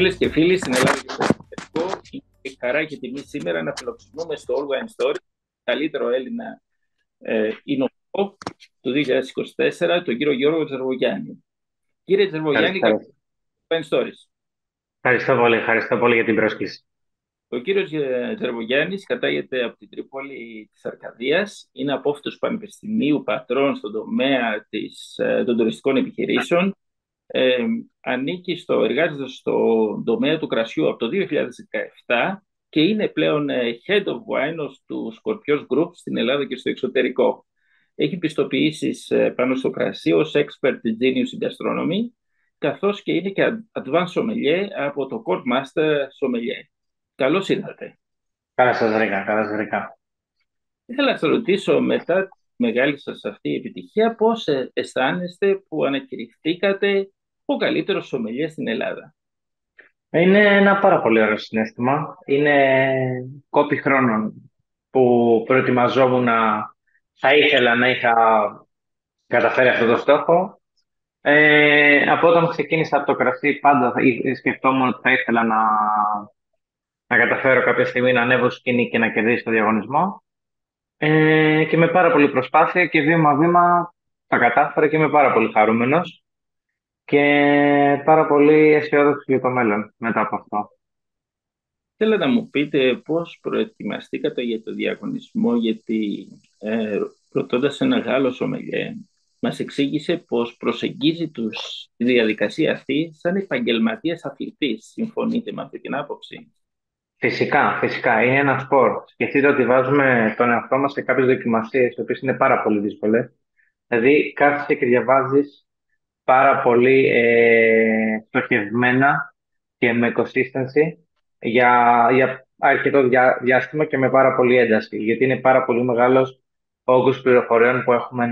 Φίλες και φίλοι, στην Ελλάδα και στο εξωτερικό, είναι χαρά και τιμή σήμερα να φιλοξενούμε στο All Wine Story, καλύτερο Έλληνα εινοχό του 2024, τον κύριο Γιώργο Τζερβογιάννη. Κύριε Τζερβογιάννη, καλώς Ευχαριστώ. ήρθατε στο Wine Stories. Ευχαριστώ πολύ για την πρόσκληση. Ο κύριος Τζερβογιάννης κατάγεται από την Τρίπολη της Αρκαδίας, είναι απόφοιτος πανεπιστημίου, πατρών στον τομέα των τουριστικών επιχειρήσεων. Εργάζεται στον τομέα του κρασιού από το 2017 και είναι πλέον Head of Wine του Scorpios Group στην Ελλάδα και στο εξωτερικό. Έχει πιστοποιήσεις πάνω στο κρασί ως Expert Genius in Gastronomy, καθώς και είναι και Advanced Sommelier από το Court Master Sommelier. Καλώς ήρθατε. Καλά σας βρήκα. Ήθελα να σας ρωτήσω, μετά τη μεγάλη σας αυτή επιτυχία, πώς αισθάνεστε που ανακηρυχθήκατε ο καλύτερος σομελιέ στην Ελλάδα? Είναι ένα πάρα πολύ ωραίο συναίσθημα. Είναι κόπη χρόνων που προετοιμαζόμουν θα ήθελα να είχα καταφέρει αυτό το στόχο. Από όταν ξεκίνησα από το κρασί πάντα σκεφτόμουν ότι θα ήθελα να καταφέρω κάποια στιγμή να ανέβω σκηνή και να κερδίσω το διαγωνισμό. Και με πάρα πολύ προσπάθεια και βήμα-βήμα τα κατάφερα και είμαι πάρα πολύ χαρούμενος και πάρα πολύ αισιόδοξο για το μέλλον μετά από αυτό. Θέλω να μου πείτε πώς προετοιμαστήκατε για το διαγωνισμό, γιατί ρωτώντας ένα Γάλλο σομελιέ, μας εξήγησε πως προσεγγίζει τη διαδικασία αυτή σαν επαγγελματίας αθλητής. Συμφωνείτε με αυτή την άποψη? Φυσικά, είναι ένα σπορ. Σκεφτείτε ότι βάζουμε τον εαυτό μας σε κάποιες δοκιμασίες, οι οποίες είναι πάρα πολύ δύσκολες. Δηλαδή, κάθεσαι και διαβάζεις πάρα πολύ στοχευμένα και με consistency για αρκετό διάστημα και με πάρα πολύ ένταση. Γιατί είναι πάρα πολύ μεγάλος όγκος πληροφοριών που έχουμε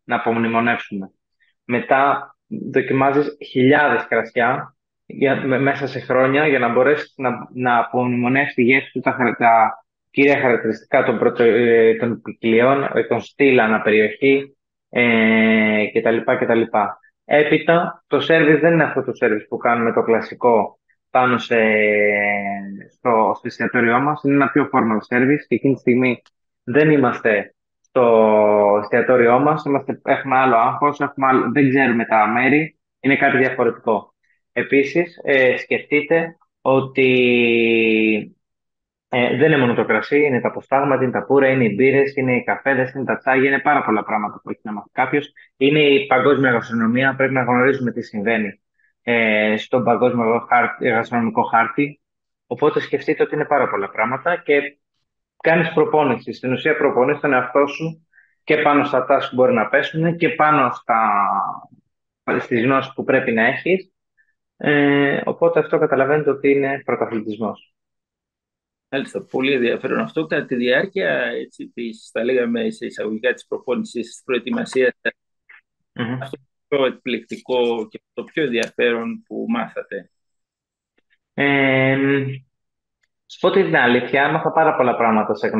να απομνημονεύσουμε. Μετά δοκιμάζεις χιλιάδες κρασιά μέσα σε χρόνια για να μπορέσεις να απομνημονεύσεις τη γεύση του, τα κύρια χαρακτηριστικά των ποικιλιών, τον στυλ αναπεριοχή κτλ. Έπειτα, το σέρβις δεν είναι αυτό το σέρβις που κάνουμε το κλασικό πάνω στο εστιατόριό μας. Είναι ένα πιο formal service και εκείνη τη στιγμή δεν είμαστε στο εστιατόριό μας, έχουμε άλλο άγχος, δεν ξέρουμε τα μέρη, είναι κάτι διαφορετικό. Επίσης, σκεφτείτε ότι δεν είναι μόνο το κρασί, είναι τα αποστάγματα, είναι τα πουρα, είναι οι μπύρες, είναι οι καφέδες, είναι τα τσάγια, είναι πάρα πολλά πράγματα που έχει να μάθει κάποιος. Είναι η παγκόσμια γαστρονομία, πρέπει να γνωρίζουμε τι συμβαίνει στον παγκόσμιο γαστρονομικό χάρτη. Οπότε σκεφτείτε ότι είναι πάρα πολλά πράγματα και κάνεις προπόνηση. Στην ουσία προπονείς τον εαυτό σου και πάνω στα tasks που μπορεί να πέσουν και πάνω στις γνώσεις που πρέπει να έχεις. Οπότε αυτό καταλαβαίνετε ότι είναι πρωταθλητισμός. Μάλιστα, πολύ ενδιαφέρον αυτό. Κατά τη διάρκεια, θα λέγαμε σε εισαγωγικά, της προπόνησης, της προετοιμασίας, Μμμ. αυτό το πιο εκπληκτικό και το πιο ενδιαφέρον που μάθατε? Ε, Σου πω την αλήθεια, έμαθα πάρα πολλά πράγματα στους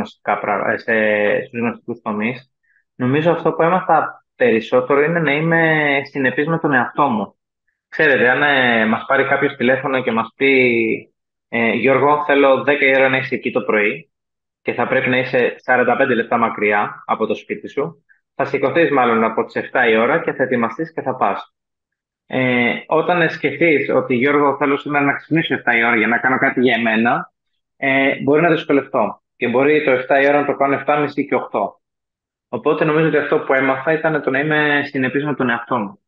γνωστικούς τομείς. Νομίζω αυτό που έμαθα περισσότερο είναι να είμαι συνεπής με τον εαυτό μου. Ξέρετε, αν μας πάρει κάποιος τηλέφωνο και μας πει Γιώργο, θέλω 10 η ώρα να είσαι εκεί το πρωί και θα πρέπει να είσαι 45 λεπτά μακριά από το σπίτι σου, θα σηκωθεί μάλλον από τις 7 η ώρα και θα ετοιμαστείς και θα πας. Όταν σκεφτείς ότι Γιώργο, θέλω σήμερα να ξυπνήσω 7 η ώρα για να κάνω κάτι για εμένα, μπορεί να δυσκολευτώ. Και μπορεί το 7 η ώρα να το κάνω 7.30 και 8. Οπότε νομίζω ότι αυτό που έμαθα ήταν το να είμαι συνεπής με τον εαυτό μου.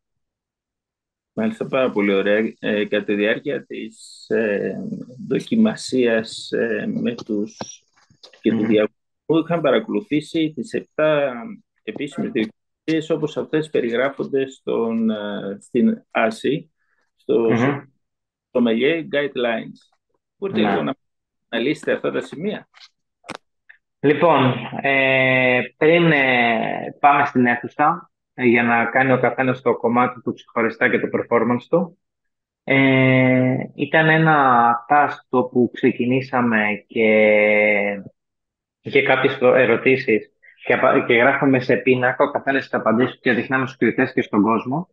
Μάλιστα, πάρα πολύ ωραία. Κατά τη διάρκεια της δοκιμασίας και του Μμμ. διαγωνισμού, είχαν παρακολουθήσει τις 7 επίσημες διαδικασίες όπως αυτές περιγράφονται στην ΆΣΗ, στο Μμμ. Sommelier Guidelines. Μπορείτε λίγο Ναι. να αναλύσετε αυτά τα σημεία? Λοιπόν, πριν πάμε στην αίθουσα για να κάνει ο καθένας το κομμάτι του ξεχωριστά και το performance του, ήταν ένα task το που ξεκινήσαμε και είχε κάποιες ερωτήσεις και γράφαμε σε πίνακα, ο καθένας τις απαντήσεις και δείχναμε στους κριτές και στον κόσμο.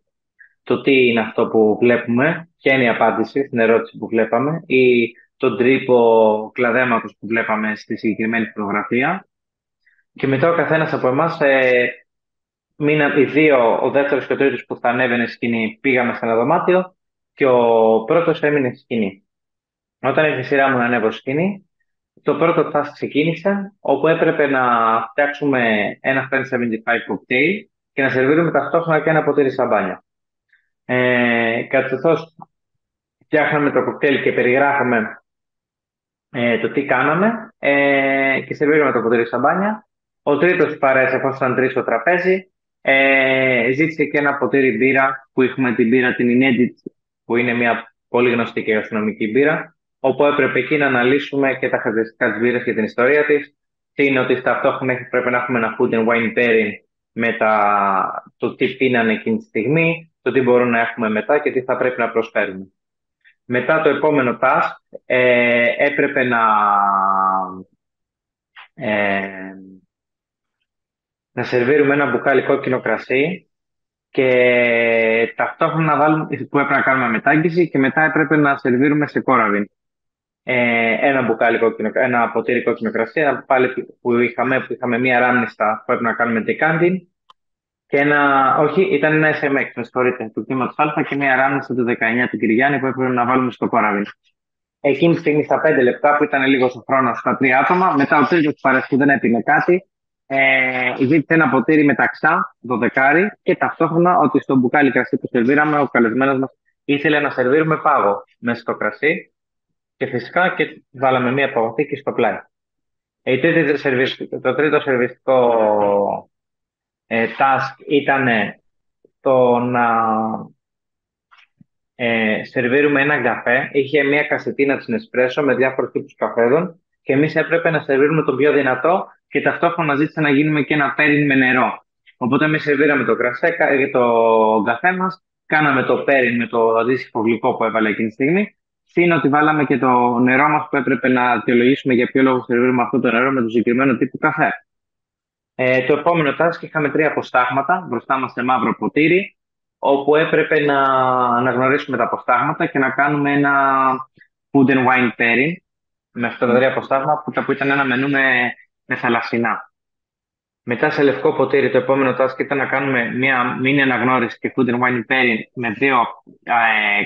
το τι είναι αυτό που βλέπουμε, ποια είναι η απάντηση στην ερώτηση που βλέπαμε ή τον τρύπο κλαδέματος που βλέπαμε στη συγκεκριμένη φωτογραφία. Και μετά ο καθένας από εμάς, οι δύο, ο δεύτερος και ο τρίτος που θα ανέβαινε στη σκηνή, πήγαμε σε ένα δωμάτιο και ο πρώτος έμεινε στη σκηνή. Όταν ήρθε η σειρά μου να ανέβω στη σκηνή, το πρώτο task ξεκίνησε, όπου έπρεπε να φτιάξουμε ένα 1075 cocktail και να σερβίρουμε ταυτόχρονα και ένα ποτήρι σαμπάνια. Καθώς φτιάχναμε το κοκτέιλ και περιγράφαμε το τι κάναμε και σερβίρουμε το ποτήρι σαμπάνια, ο τρίτος παρέας, εφόσον ήταν τρεις στο τραπέζι, ζήτησε και ένα ποτήρι μπύρα, που έχουμε την μπύρα την Inedit, που είναι μια πολύ γνωστή και γαστρονομική μπύρα, όπου έπρεπε εκεί να αναλύσουμε και τα χαρακτηριστικά της μπύρας και την ιστορία της. Τι είναι ότι ταυτόχρονα πρέπει να έχουμε ένα food and wine pairing με το τι πίνανε εκείνη τη στιγμή, το τι μπορούμε να έχουμε μετά και τι θα πρέπει να προσφέρουμε. Μετά το επόμενο task έπρεπε ε, να σερβίρουμε ένα μπουκάλι κόκκινο κρασί και ταυτόχρονα να βάλουμε, που έπρεπε να κάνουμε μετάγγιση και μετά έπρεπε να σερβίρουμε σε κόραβιν. Ένα ποτήρι κόκκινο κρασί, πάλι που είχαμε μία ράμνιστα που έπρεπε να κάνουμε decanting και όχι, ήταν ένα SMX, με συγχωρείτε, του κτήματος Α και μία ράμνιστα του 19 του Κυριάννη που έπρεπε να βάλουμε στο κόραβιν. Εκείνη τη στιγμή, στα 5 λεπτά, που ήταν λίγο ο χρόνο στα 3 άτομα, μετά ο τρίτος παρέα που δεν έπινε κάτι, ζήτησε ένα ποτήρι μεταξά, το δεκάρι, και ταυτόχρονα ότι στο μπουκάλι κρασί που σερβίραμε, ο καλεσμένος μας ήθελε να σερβίρουμε πάγο μέσα στο κρασί και φυσικά και βάλαμε μία παγωθήκη στο πλάι. Το τρίτο σερβιστικό task ήταν το να σερβίρουμε έναν καφέ. Είχε μια κασετίνα της Nespresso με διάφορους τύπους καφέδων και εμείς έπρεπε να σερβίρουμε το πιο δυνατό και ταυτόχρονα ζήτησε να γίνουμε και ένα pairing με νερό. Οπότε εμείς σερβίραμε το το καφέ μας, κάναμε το pairing με το αντίστοιχο γλυκό που έβαλε εκείνη τη στιγμή, συν ότι βάλαμε και το νερό μας που έπρεπε να αιτιολογήσουμε για ποιο λόγο σερβίρουμε αυτό το νερό με το συγκεκριμένο τύπο καφέ. Το επόμενο task είχαμε 3 αποστάγματα μπροστά μας σε μαύρο ποτήρι, όπου έπρεπε να αναγνωρίσουμε τα αποστάγματα και να κάνουμε ένα food and wine pairing με αυτά τα 3 αποστάγματα που ήταν ένα μενού με θαλασσινά. Μετά σε λευκό ποτήρι το επόμενο task ήταν να κάνουμε μια μίνι αναγνώριση και food and wine pairing με 2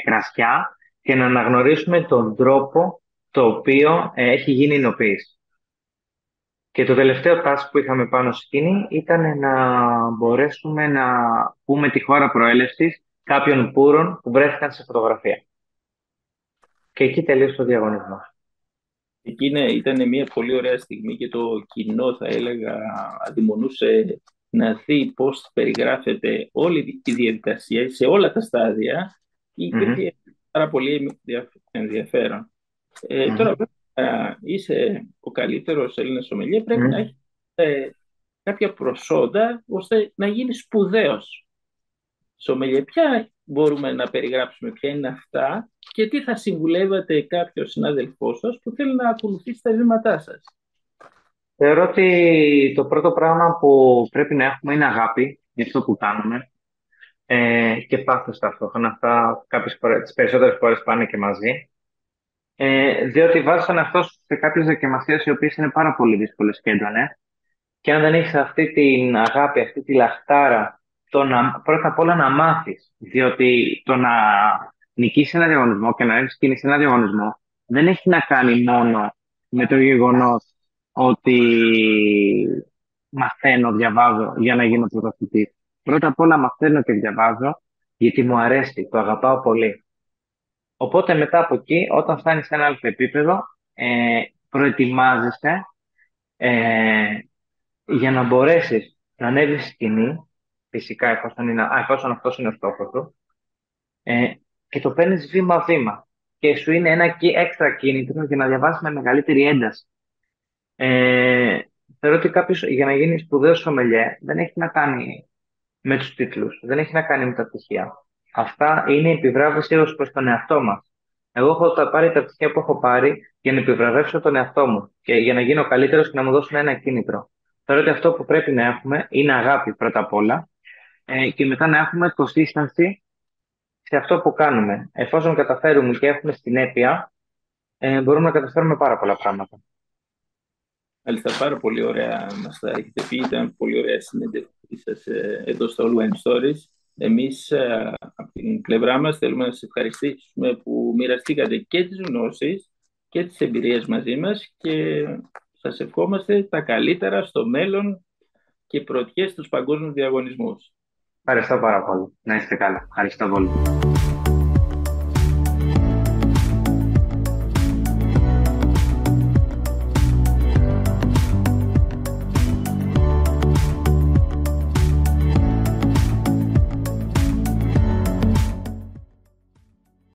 κρασιά και να αναγνωρίσουμε τον τρόπο το οποίο έχει γίνει η εινοποίηση. Και το τελευταίο task που είχαμε πάνω στη σκηνή ήταν να μπορέσουμε να πούμε τη χώρα προέλευσης κάποιων πούρων που βρέθηκαν σε φωτογραφία. Και εκεί τελείωσε ο διαγωνισμός. Ήταν μια πολύ ωραία στιγμή και το κοινό, θα έλεγα, αδειμονούσε να δει πώς περιγράφεται όλη η διαδικασία σε όλα τα στάδια. Υπήρχε πάρα πολύ ενδιαφέρον. Τώρα είσαι ο καλύτερος Έλληνας σομελιέ, πρέπει να έχει κάποια προσόντα ώστε να γίνει σπουδαίος σομελιέ. Ποια μπορούμε να περιγράψουμε, ποια είναι αυτά και τι θα συμβουλεύατε κάποιο συνάδελφό σας που θέλει να ακολουθήσει τα βήματά σας? Θεωρώ ότι το πρώτο πράγμα που πρέπει να έχουμε είναι αγάπη για αυτό που κάνουμε και πάθος ταυτόχρονα. Αυτά τις περισσότερες φορές πάνε και μαζί. Διότι βάζεις τον εαυτό σου σε κάποιες δοκιμασίες οι οποίες είναι πάρα πολύ δύσκολες και έντονες. Και αν δεν έχεις αυτή την αγάπη, αυτή τη λαχτάρα, πρώτα απ' όλα να μάθεις. Διότι το να νικήσεις ένα διαγωνισμό και να ρίξεις κίνηση σε ένα διαγωνισμό δεν έχει να κάνει μόνο με το γεγονός ότι μαθαίνω, διαβάζω για να γίνω πρωταθλητής. Πρώτα απ' όλα μαθαίνω και διαβάζω γιατί μου αρέσει, το αγαπάω πολύ. Οπότε μετά από εκεί, όταν φτάνεις σε ένα άλλο επίπεδο, προετοιμάζεσαι για να μπορέσεις να ανέβεις στη σκηνή, φυσικά εφόσον αυτός είναι ο στόχος του, και το παίρνεις βήμα-βήμα και σου είναι ένα έξτρα κίνητρο για να διαβάσεις με μεγαλύτερη ένταση. Θεωρώ ότι κάποιος για να γίνει σπουδαίος σομελιέ δεν έχει να κάνει με τους τίτλους, δεν έχει να κάνει με τα πτυχία. Αυτά είναι η επιβράβευση ως προς τον εαυτό μας. Εγώ έχω πάρει τα πτυχία που έχω πάρει για να επιβραβεύσω τον εαυτό μου και για να γίνω καλύτερος και να μου δώσουν ένα κίνητρο. Θεωρώ ότι αυτό που πρέπει να έχουμε είναι αγάπη πρώτα απ' όλα και μετά να έχουμε consistency σε αυτό που κάνουμε. Εφόσον καταφέρουμε και έχουμε συνέπεια, μπορούμε να καταφέρουμε πάρα πολλά πράγματα. Μάλιστα, πάρα πολύ ωραία μας τα έχετε πει. Ήταν πολύ ωραία συνέντευξή σας εδώ στο All Wine Stories. Εμείς από την πλευρά μας θέλουμε να σας ευχαριστήσουμε που μοιραστήκατε και τις γνώσεις και τις εμπειρίες μαζί μας και σας ευχόμαστε τα καλύτερα στο μέλλον και πρωτιές στους παγκόσμιους διαγωνισμούς. Ευχαριστώ πάρα πολύ. Να είστε καλά. Ευχαριστώ πολύ.